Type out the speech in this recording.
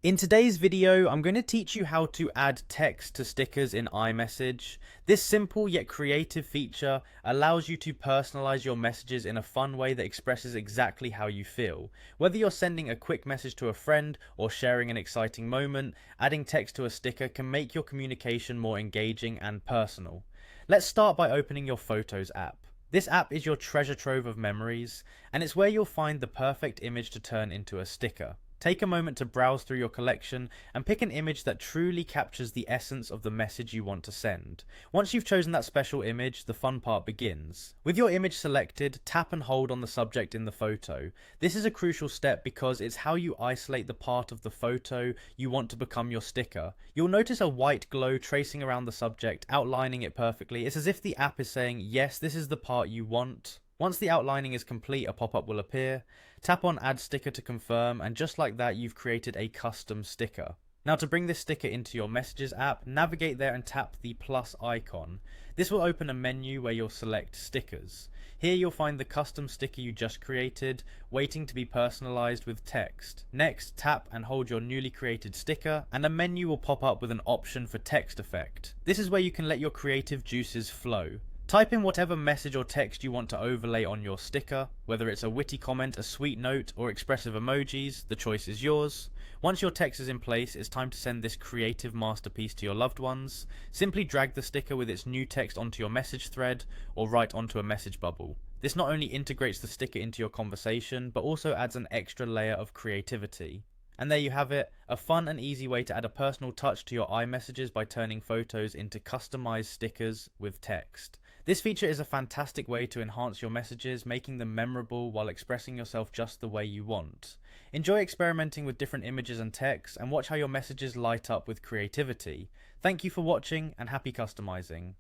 In today's video, I'm going to teach you how to add text to stickers in iMessage. This simple yet creative feature allows you to personalize your messages in a fun way that expresses exactly how you feel. Whether you're sending a quick message to a friend or sharing an exciting moment, adding text to a sticker can make your communication more engaging and personal. Let's start by opening your Photos app. This app is your treasure trove of memories, and it's where you'll find the perfect image to turn into a sticker. Take a moment to browse through your collection and pick an image that truly captures the essence of the message you want to send. Once you've chosen that special image, the fun part begins. With your image selected, tap and hold on the subject in the photo. This is a crucial step because it's how you isolate the part of the photo you want to become your sticker. You'll notice a white glow tracing around the subject, outlining it perfectly. It's as if the app is saying, yes, this is the part you want. Once the outlining is complete, a pop-up will appear. Tap on Add Sticker to confirm, and just like that, you've created a custom sticker. Now to bring this sticker into your Messages app, navigate there and tap the plus icon. This will open a menu where you'll select Stickers. Here you'll find the custom sticker you just created, waiting to be personalized with text. Next, tap and hold your newly created sticker, and a menu will pop up with an option for text effect. This is where you can let your creative juices flow. Type in whatever message or text you want to overlay on your sticker, whether it's a witty comment, a sweet note, or expressive emojis, the choice is yours. Once your text is in place, it's time to send this creative masterpiece to your loved ones. Simply drag the sticker with its new text onto your message thread, or write onto a message bubble. This not only integrates the sticker into your conversation, but also adds an extra layer of creativity. And there you have it, a fun and easy way to add a personal touch to your iMessages by turning photos into customized stickers with text. This feature is a fantastic way to enhance your messages, making them memorable while expressing yourself just the way you want. Enjoy experimenting with different images and text, and watch how your messages light up with creativity. Thank you for watching, and happy customizing.